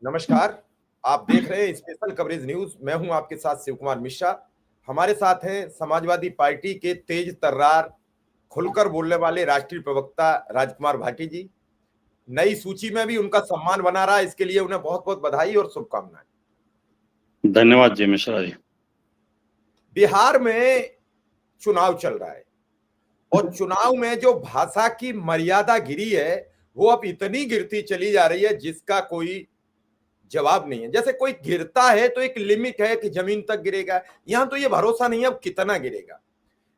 नमस्कार। आप देख रहे हैं स्पेशल कवरेज न्यूज। मैं हूं आपके साथ शिव कुमार मिश्रा। हमारे साथ हैं समाजवादी पार्टी के तेज तर्रार, खुलकर बोलने वाले राष्ट्रीय प्रवक्ता राजकुमार भाटी जी। नई सूची में भी उनका सम्मान बना रहा, इसके लिए उन्हें बहुत बहुत बधाई और शुभकामनाएं। धन्यवाद जी मिश्रा जी। बिहार में चुनाव चल रहा है और चुनाव में जो भाषा की मर्यादा गिरी है वो अब इतनी गिरती चली जा रही है जिसका कोई जवाब नहीं है। जैसे कोई गिरता है तो एक लिमिट है कि जमीन तक गिरेगा, यहां तो ये भरोसा नहीं है अब कितना गिरेगा।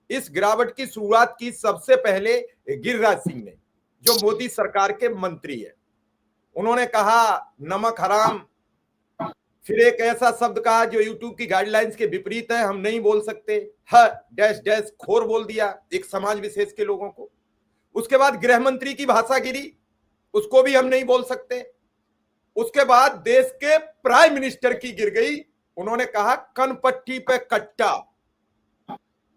इस गिरावट की शुरुआत की सबसे पहले गिरिराज सिंह ने, जो मोदी सरकार के मंत्री है। उन्होंने कहा नमक हराम, फिर एक ऐसा शब्द कहा जो यूट्यूब की गाइडलाइंस के विपरीत है, हम नहीं बोल सकते। डैश डैश खोर बोल दिया एक समाज विशेष के लोगों को। उसके बाद गृह मंत्री की भाषा गिरी, उसको भी हम नहीं बोल सकते। उसके बाद देश के प्राइम मिनिस्टर की गिर गई, उन्होंने कहा कनपट्टी पे कट्टा।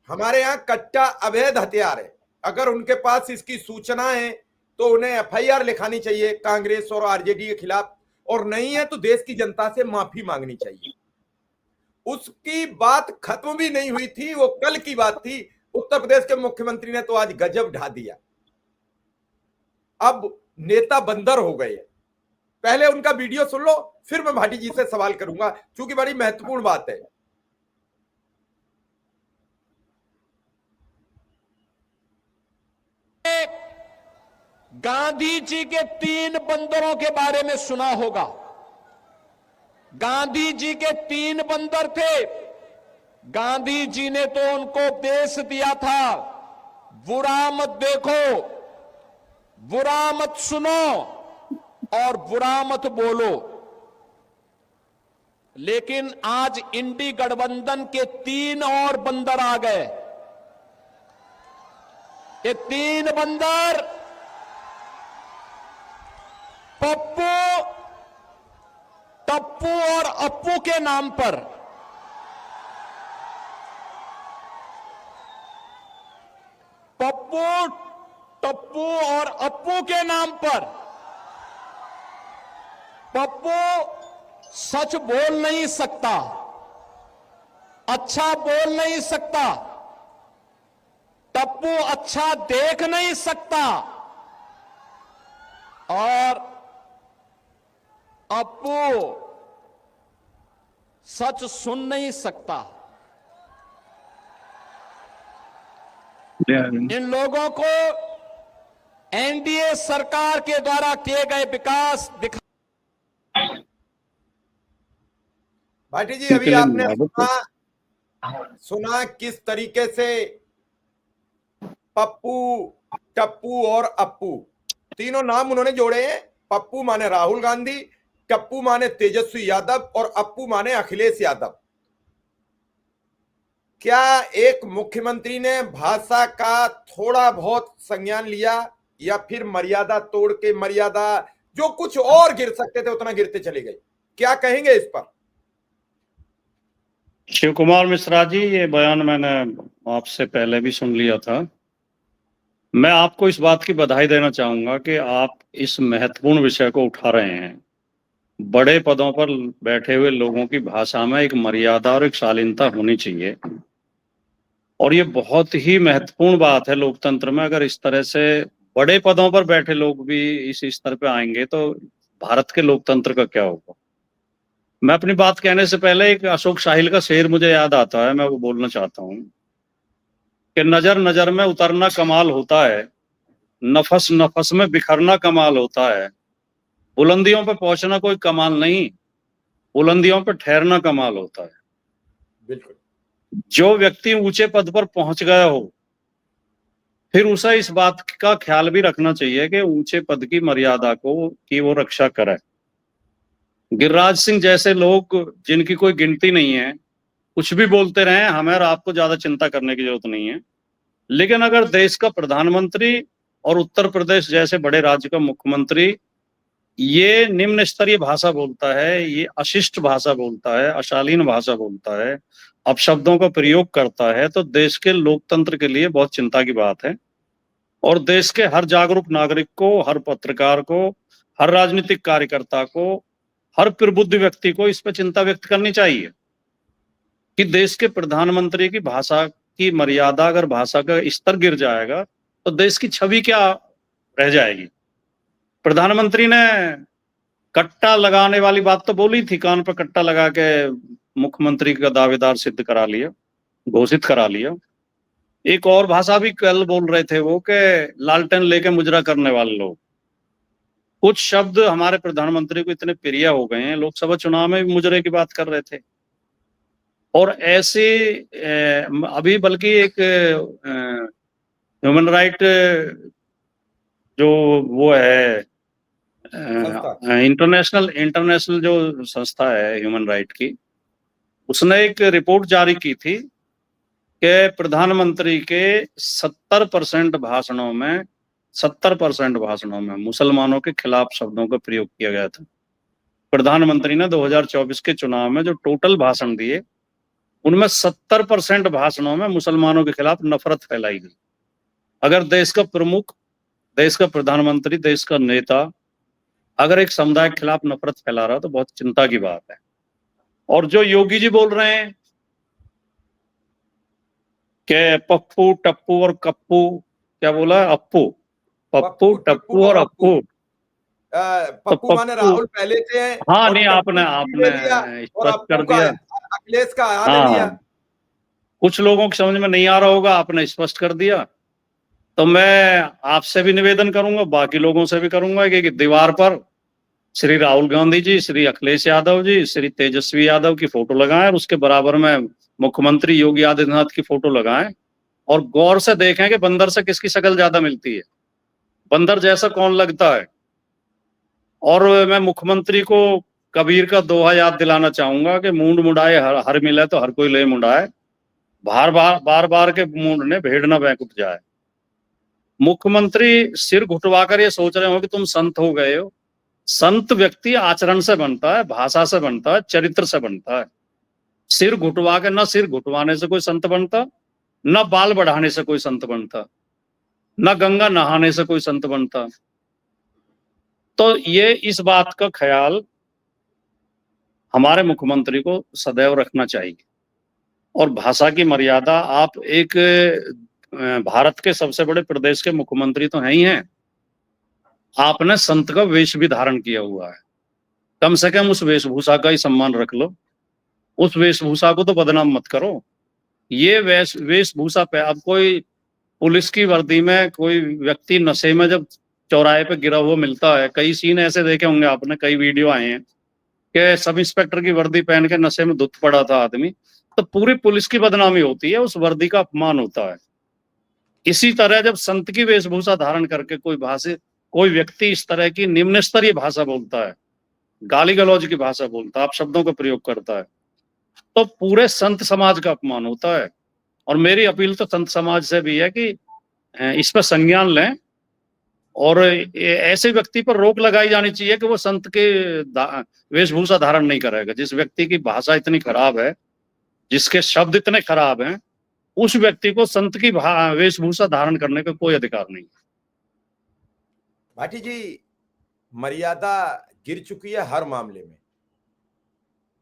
हमारे यहां कट्टा अवैध हथियार है, अगर उनके पास इसकी सूचना है तो उन्हें एफआईआर लिखानी चाहिए कांग्रेस और आरजेडी के खिलाफ, और नहीं है तो देश की जनता से माफी मांगनी चाहिए। उसकी बात खत्म भी नहीं हुई थी, वो कल की बात थी। उत्तर प्रदेश के मुख्यमंत्री ने तो आज गजब ढा दिया। अब नेता बंदर हो गए। पहले उनका वीडियो सुन लो, फिर मैं भाटी जी से सवाल करूंगा क्योंकि बड़ी महत्वपूर्ण बात है। गांधी जी के 3 बंदरों के बारे में सुना होगा। गांधी जी के 3 बंदर थे। गांधी जी ने तो उनको उपदेश दिया था, बुरा मत देखो, बुरा मत सुनो और बुरा मत बोलो। लेकिन आज इंडी गठबंधन के 3 और बंदर आ गए। ये 3 बंदर पप्पू, टप्पू और अप्पू के नाम पर पप्पू, टप्पू और अप्पू के नाम पर पप्पू सच बोल नहीं सकता, अच्छा बोल नहीं सकता, टप्पू अच्छा देख नहीं सकता और अप्पू सच सुन नहीं सकता। इन लोगों को एनडीए सरकार के द्वारा किए गए विकास दिखा। भाटी जी, अभी आपने सुना किस तरीके से पप्पू, टप्पू और अप्पू तीनों नाम उन्होंने जोड़े हैं। पप्पू माने राहुल गांधी, टप्पू माने तेजस्वी यादव और अप्पू माने अखिलेश यादव। क्या एक मुख्यमंत्री ने भाषा का थोड़ा बहुत संज्ञान लिया या फिर मर्यादा तोड़ के, मर्यादा जो कुछ और गिर सकते थे उतना गिरते चले गए? क्या कहेंगे इस पर? शिव कुमार मिश्रा जी, ये बयान मैंने आपसे पहले भी सुन लिया था। मैं आपको इस बात की बधाई देना चाहूंगा कि आप इस महत्वपूर्ण विषय को उठा रहे हैं। बड़े पदों पर बैठे हुए लोगों की भाषा में एक मर्यादा और एक शालीनता होनी चाहिए, और ये बहुत ही महत्वपूर्ण बात है लोकतंत्र में। अगर इस तरह से बड़े पदों पर बैठे लोग भी इस स्तर पे आएंगे तो भारत के लोकतंत्र का क्या होगा। मैं अपनी बात कहने से पहले एक अशोक साहिल का शेर मुझे याद आता है, मैं वो बोलना चाहता हूँ कि नजर नजर में उतरना कमाल होता है, नफस नफस में बिखरना कमाल होता है, बुलंदियों पे पहुंचना कोई कमाल नहीं, बुलंदियों पे ठहरना कमाल होता है। बिल्कुल। जो व्यक्ति ऊंचे पद पर पहुंच गया हो फिर उसे इस बात का ख्याल भी रखना चाहिए कि ऊंचे पद की मर्यादा को की वो रक्षा करे। गिरिराज सिंह जैसे लोग जिनकी कोई गिनती नहीं है, कुछ भी बोलते रहे, हमें और आपको ज्यादा चिंता करने की जरूरत नहीं है। लेकिन अगर देश का प्रधानमंत्री और उत्तर प्रदेश जैसे बड़े राज्य का मुख्यमंत्री ये निम्न स्तरीय भाषा बोलता है, ये अशिष्ट भाषा बोलता है, अशालीन भाषा बोलता है, अपशब्दों का प्रयोग करता है, तो देश के लोकतंत्र के लिए बहुत चिंता की बात है। और देश के हर जागरूक नागरिक को, हर पत्रकार को, हर राजनीतिक कार्यकर्ता को, हर प्रबुद्ध व्यक्ति को इस पर चिंता व्यक्त करनी चाहिए कि देश के प्रधानमंत्री की भाषा की मर्यादा, अगर भाषा का स्तर गिर जाएगा तो देश की छवि क्या रह जाएगी। प्रधानमंत्री ने कट्टा लगाने वाली बात तो बोली थी, कान पर कट्टा लगा के मुख्यमंत्री का दावेदार सिद्ध करा लिया, घोषित करा लिया। एक और भाषा भी कल बोल रहे थे वो कि लालटेन लेके मुजरा करने वाले लोग। कुछ शब्द हमारे प्रधानमंत्री को इतने प्रिय हो गए हैं, लोकसभा चुनाव में भी मुजरे की बात कर रहे थे। और ऐसे अभी बल्कि एक ह्यूमन राइट जो वो है इंटरनेशनल जो संस्था है ह्यूमन राइट की, उसने एक रिपोर्ट जारी की थी कि प्रधानमंत्री के 70% भाषणों में मुसलमानों के खिलाफ शब्दों का प्रयोग किया गया था। प्रधानमंत्री ने 2024 के चुनाव में जो टोटल भाषण दिए उनमें 70% भाषणों में मुसलमानों के खिलाफ नफरत फैलाई गई। अगर देश का प्रमुख, देश का प्रधानमंत्री, देश का नेता अगर एक समुदाय के खिलाफ नफरत फैला रहा है तो बहुत चिंता की बात है। और जो योगी जी बोल रहे हैं कि पप्पू, टप्पू और कप्पू, क्या बोला है, अप्पू, पप्पू, टप्पू और अप्पू। पप्पू माने राहुल पहले से है। हाँ, नहीं, आपने स्पष्ट कर दिया, अखिलेश का हाँ, कुछ लोगों की समझ में नहीं आ रहा होगा, आपने स्पष्ट कर दिया। तो मैं आपसे भी निवेदन करूंगा, बाकी लोगों से भी करूंगा कि दीवार पर श्री राहुल गांधी जी, श्री अखिलेश यादव जी, श्री तेजस्वी यादव की फोटो लगाएं और उसके बराबर में मुख्यमंत्री योगी आदित्यनाथ की फोटो लगाएं और गौर से देखें कि बंदर से किसकी शक्ल ज्यादा मिलती है, बंदर जैसा कौन लगता है। और मैं मुख्यमंत्री को कबीर का दोहा याद दिलाना चाहूंगा कि मूंड मुंडाए हर मिले तो हर कोई ले मुंडाए, बार बार के मूंड ने भेड़ न बैकुट जाए। मुख्यमंत्री सिर घुटवाकर ये सोच रहे हो कि तुम संत हो गए हो। संत व्यक्ति आचरण से बनता है, भाषा से बनता है, चरित्र से बनता है। सिर घुटवा के, न सिर घुटवाने से कोई संत बनता, न बाल बढ़ाने से कोई संत बनता, न गंगा नहाने से कोई संत बनता। तो ये इस बात का ख्याल हमारे मुख्यमंत्री को सदैव रखना चाहिए। और भाषा की मर्यादा, आप एक भारत के सबसे बड़े प्रदेश के मुख्यमंत्री तो हैं ही हैं, आपने संत का वेश भी धारण किया हुआ है। कम से कम उस वेशभूषा का ही सम्मान रख लो, उस वेशभूषा को तो बदनाम मत करो। ये वेशभूषा पे, अब कोई पुलिस की वर्दी में कोई व्यक्ति नशे में जब चौराहे पे गिरा हुआ मिलता है, कई सीन ऐसे देखे होंगे आपने, कई वीडियो आए हैं कि सब इंस्पेक्टर की वर्दी पहन के नशे में धुत पड़ा था आदमी, तो पूरी पुलिस की बदनामी होती है, उस वर्दी का अपमान होता है। इसी तरह जब संत की वेशभूषा धारण करके कोई व्यक्ति इस तरह की निम्न स्तरीय भाषा बोलता है, गाली गलौज की भाषा बोलता है, आप शब्दों का प्रयोग करता है, तो पूरे संत समाज का अपमान होता है। और मेरी अपील तो संत समाज से भी है कि इस पर संज्ञान लें और ऐसे व्यक्ति पर रोक लगाई जानी चाहिए कि वो संत के वेशभूषा धारण नहीं करेगा। जिस व्यक्ति की भाषा इतनी खराब है, जिसके शब्द इतने खराब हैं, उस व्यक्ति को संत की वेशभूषा धारण करने का कोई अधिकार नहीं। भाटी जी, मर्यादा गिर चुकी है हर मामले में।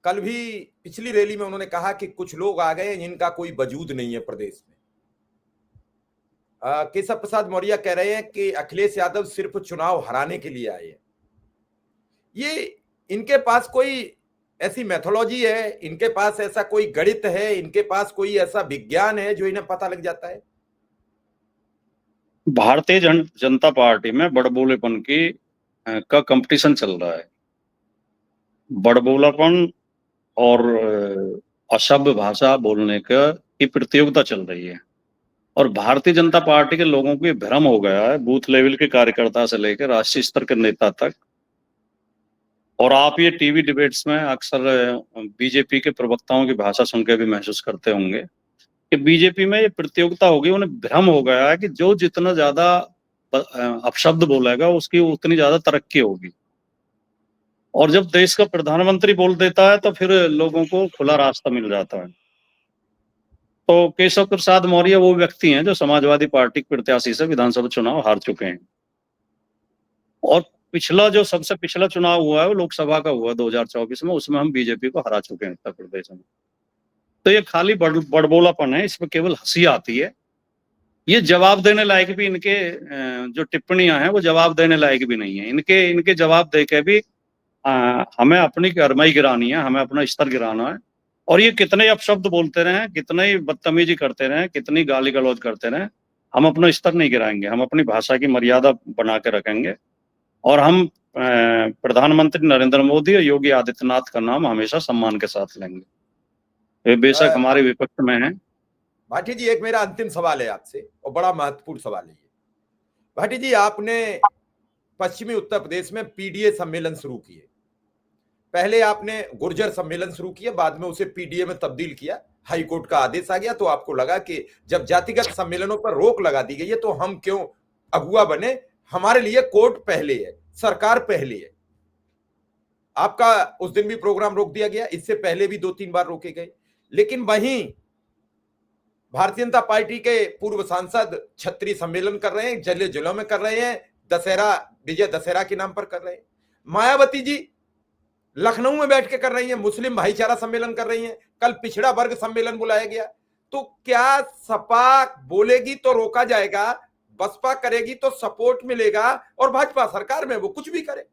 कल भी पिछली रैली में उन्होंने कहा कि कुछ लोग आ गए जिनका कोई वजूद नहीं है प्रदेश में। केशव प्रसाद मौर्य कह रहे हैं कि अखिलेश यादव सिर्फ चुनाव हराने के लिए आए हैं। ये इनके पास कोई ऐसी मैथोलॉजी है, इनके पास ऐसा कोई गणित है, इनके पास कोई ऐसा विज्ञान है जो इन्हें पता लग जाता है? भारतीय जनता पार्टी में बड़बोलेपन का कंपटीशन चल रहा है। बड़बोलापन और अशब्द भाषा बोलने की प्रतियोगिता चल रही है। और भारतीय जनता पार्टी के लोगों को ये भ्रम हो गया है, बूथ लेवल के कार्यकर्ता से लेकर राष्ट्रीय स्तर के नेता तक। और आप ये टीवी डिबेट्स में अक्सर बीजेपी के प्रवक्ताओं की भाषा सुन के भी महसूस करते होंगे कि बीजेपी में ये प्रतियोगिता होगी। उन्हें भ्रम हो गया है कि जो जितना ज्यादा अपशब्द बोलेगा उसकी उतनी ज्यादा तरक्की होगी। और जब देश का प्रधानमंत्री बोल देता है तो फिर लोगों को खुला रास्ता मिल जाता है। तो केशव प्रसाद मौर्य वो व्यक्ति हैं जो समाजवादी पार्टी के प्रत्याशी से विधानसभा चुनाव हार चुके हैं। और पिछला जो सबसे पिछला चुनाव हुआ है वो लोकसभा का हुआ 2024 में, उसमें हम बीजेपी को हरा चुके हैं उत्तर प्रदेश में। तो ये खाली बड़बोलापन है, इसमें केवल हंसी आती है। ये जवाब देने लायक भी इनके जो टिप्पणियां हैं वो जवाब देने लायक भी नहीं है। इनके जवाब देके भी हमें अपनी गरमाई गिरानी है, हमें अपना स्तर गिराना है। और ये कितने अपशब्द बोलते रहे, कितने ही बदतमीजी करते रहे, कितनी गाली गलौज करते रहे, हम अपना स्तर नहीं गिराएंगे। हम अपनी भाषा की मर्यादा बना के रखेंगे और हम प्रधानमंत्री नरेंद्र मोदी और योगी आदित्यनाथ का नाम हमेशा सम्मान के साथ लेंगे। ये बेशक हमारे विपक्ष में है। भाटी जी, एक मेरा अंतिम सवाल है आपसे और बड़ा महत्वपूर्ण सवाल है ये। भाटी जी, आपने पश्चिमी उत्तर प्रदेश में पीडीए सम्मेलन शुरू किए। पहले आपने गुर्जर सम्मेलन शुरू किया, बाद में उसे पीडीए में तब्दील किया। हाई कोर्ट का आदेश आ गया तो आपको लगा कि जब जातिगत सम्मेलनों पर रोक लगा दी गई है तो हम क्यों अगुआ बने, हमारे लिए कोर्ट पहले है, सरकार पहले है। आपका उस दिन भी प्रोग्राम रोक दिया गया, इससे पहले भी 2-3 बार रोके गए। लेकिन वहीं भारतीय जनता पार्टी के पूर्व सांसद छत्री सम्मेलन कर रहे हैं, जले जिलों में कर रहे हैं, दशहरा विजय दशहरा के नाम पर कर रहे हैं। मायावती जी लखनऊ में बैठ के कर रही हैं, मुस्लिम भाईचारा सम्मेलन कर रही हैं, कल पिछड़ा वर्ग सम्मेलन बुलाया गया। तो क्या सपा बोलेगी तो रोका जाएगा, बसपा करेगी तो सपोर्ट मिलेगा और भाजपा सरकार में वो कुछ भी करे?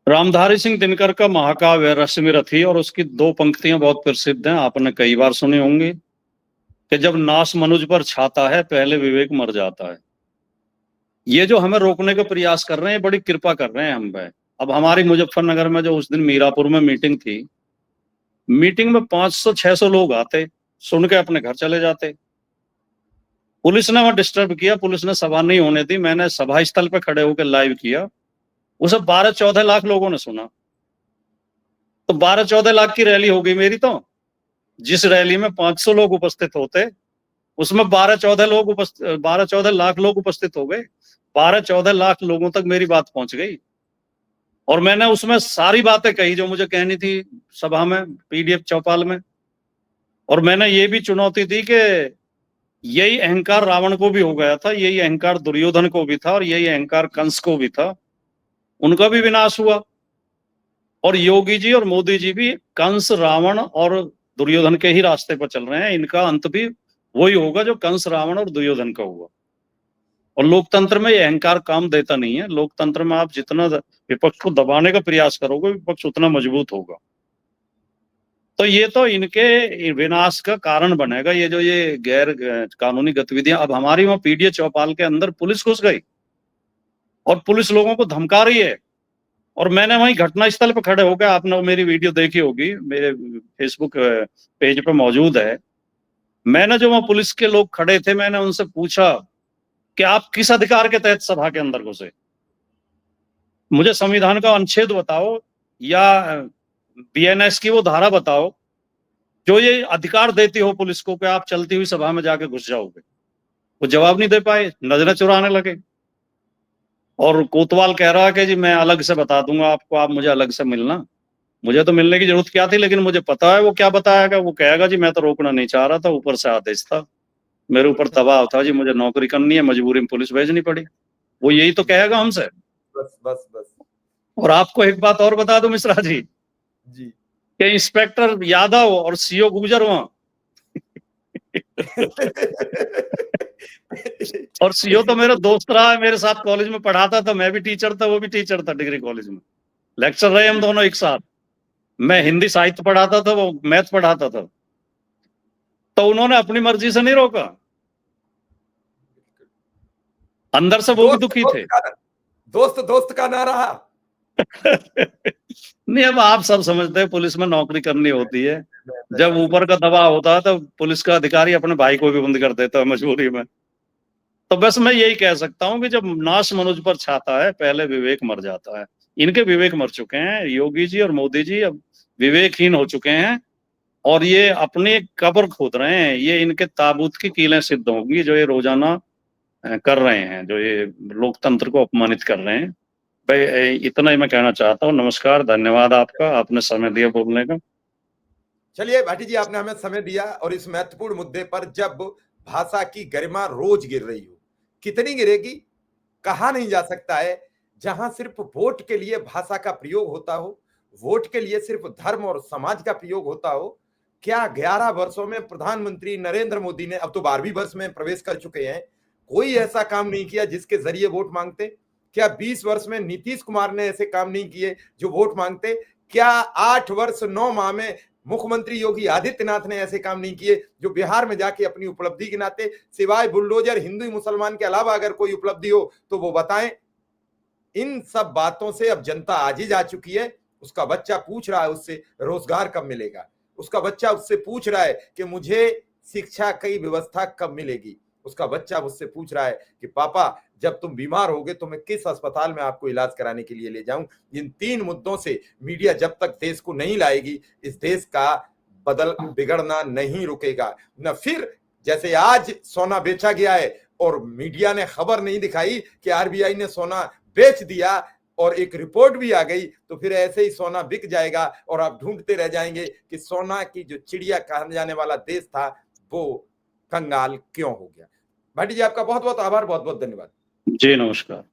रामधारी सिंह दिनकर का महाकाव्य रश्मि रथी और उसकी 2 पंक्तियां बहुत प्रसिद्ध हैं, आपने कई बार सुनी होंगी कि जब नाश मनुज पर छाता है पहले विवेक मर जाता है। ये जो हमें रोकने का प्रयास कर रहे हैं, बड़ी कृपा कर रहे हैं हम पे। अब हमारी मुजफ्फरनगर में जो उस दिन मीरापुर में मीटिंग थी, मीटिंग में 500-600 लोग आते, सुन के अपने घर चले जाते। पुलिस ने वहां डिस्टर्ब किया, पुलिस ने सभा नहीं होने दी। मैंने सभा स्थल पे खड़े होकर लाइव किया, उसे 12-14 लाख लोगों ने सुना। तो 12-14 लाख की रैली हो गई मेरी। तो जिस रैली में 500 लोग उपस्थित होते, उसमें 12-14 लाख लोग उपस्थित हो गए। 12-14 लाख लोगों तक मेरी बात पहुंच गई और मैंने उसमें सारी बातें कही जो मुझे कहनी थी सभा में, पीडीएफ चौपाल में। और मैंने ये भी चुनौती दी कि यही अहंकार रावण को भी हो गया था, यही अहंकार दुर्योधन को भी था और यही अहंकार कंस को भी था, उनका भी विनाश हुआ। और योगी जी और मोदी जी भी कंस, रावण और दुर्योधन के ही रास्ते पर चल रहे हैं। इनका अंत भी वही होगा जो कंस, रावण और दुर्योधन का हुआ। और लोकतंत्र में ये अहंकार काम देता नहीं है। लोकतंत्र में आप जितना विपक्ष को दबाने का प्रयास करोगे, विपक्ष उतना मजबूत होगा। तो ये तो इनके विनाश का कारण बनेगा, ये जो ये गैर कानूनी गतिविधियां। अब हमारी वहां पीडीए चौपाल के अंदर पुलिस घुस गई और पुलिस लोगों को धमका रही है। और मैंने वहीं घटनास्थल पर खड़े होकर, आपने मेरी वीडियो देखी होगी, मेरे फेसबुक पेज पे मौजूद है। मैंने जो वहां पुलिस के लोग खड़े थे, मैंने उनसे पूछा कि आप किस अधिकार के तहत सभा के अंदर घुसे, मुझे संविधान का अनुच्छेद बताओ या बीएनएस की वो धारा बताओ जो ये अधिकार देती हो पुलिस को कि आप चलती हुई सभा में जाके घुस जाओगे। वो जवाब नहीं दे पाए, नजरें चुराने लगे। और कोतवाल कह रहा है कि जी मैं अलग से बता दूंगा आपको, आप मुझे अलग से मिलना। मुझे तो मिलने की जरूरत क्या थी, लेकिन मुझे पता है वो क्या बताएगा। वो कहेगा जी मैं तो रोकना नहीं चाह रहा था, ऊपर से आदेश था, मेरे ऊपर दबाव था जी, मुझे नौकरी करनी है, मजबूरी में पुलिस भेजनी पड़ी। वो यही तो कहेगा हमसे। बस बस बस। और आपको एक बात और बता दूं मिश्रा जी कि इंस्पेक्टर यादव और सीओ गुजर वहां और सीओ तो मेरा दोस्त रहा है, मेरे साथ कॉलेज में पढ़ाता था, मैं भी टीचर था, वो भी टीचर था डिग्री कॉलेज में, लेक्चर रहे हम दोनों एक साथ। मैं हिंदी साहित्य पढ़ाता था, वो मैथ पढ़ाता था। तो उन्होंने अपनी मर्जी से नहीं रोका, अंदर से वो भी दुखी थे। दोस्त का ना रहा। नहीं, अब आप सब समझते हैं पुलिस में नौकरी करनी होती है, जब ऊपर का दबाव होता है तो पुलिस का अधिकारी अपने भाई को भी बंद कर देता है मजबूरी में। तो बस मैं यही कह सकता हूं कि जब नाश मनुज पर छाता है पहले विवेक मर जाता है। इनके विवेक मर चुके हैं, योगी जी और मोदी जी अब विवेकहीन हो चुके हैं और ये अपनी कब्र खोद रहे हैं। ये इनके ताबूत की कीलें सिद्ध होंगी जो ये रोजाना कर रहे हैं, जो ये लोकतंत्र को अपमानित कर रहे हैं। भाई इतना ही मैं कहना चाहता हूँ। नमस्कार, धन्यवाद आपका, आपने समय दिया बोलने का। चलिए भाटी जी, आपने हमें समय दिया और इस महत्वपूर्ण मुद्दे पर, जब भाषा की गरिमा रोज गिर रही हो, कितनी गिरेगी कहा नहीं जा सकता है। जहां सिर्फ वोट के लिए भाषा का प्रयोग होता हो, वोट के लिए सिर्फ धर्म और समाज का प्रयोग होता हो। क्या 11 वर्षों में प्रधानमंत्री नरेंद्र मोदी ने, अब तो 12वीं वर्ष में प्रवेश कर चुके हैं, कोई ऐसा काम नहीं किया जिसके जरिए वोट मांगते? क्या 20 वर्ष में नीतीश कुमार ने ऐसे काम नहीं किए जो वोट मांगते? क्या 8 वर्ष 9 माह में मुख्यमंत्री योगी आदित्यनाथ ने ऐसे काम नहीं किए जो बिहार में जाके अपनी उपलब्धि गिनाते? सिवाय बुलडोजर हिंदू मुसलमान के अलावा अगर कोई उपलब्धि हो तो वो बताएं। इन सब बातों से अब जनता आजिज आ चुकी है। उसका बच्चा पूछ रहा है उससे रोजगार कब मिलेगा, उसका बच्चा उससे पूछ रहा है कि मुझे शिक्षा की व्यवस्था कब मिलेगी, उसका बच्चा मुझसे पूछ रहा है कि पापा जब तुम बीमार होगे तो मैं किस अस्पताल में आपको इलाज कराने के लिए ले जाऊं। इन 3 मुद्दों से मीडिया जब तक देश को नहीं लाएगी, इस देश का बिगड़ना नहीं रुकेगा। न फिर जैसे आज सोना बेचा गया है और मीडिया ने खबर नहीं दिखाई कि आरबीआई ने सोना बेच दिया और एक रिपोर्ट भी आ गई, तो फिर ऐसे ही सोना बिक जाएगा और आप ढूंढते रह जाएंगे कि सोना की जो चिड़िया कहा जाने वाला देश था वो कंगाल क्यों हो गया। भाटी जी, आपका बहुत बहुत आभार, बहुत बहुत धन्यवाद। जी नमस्कार।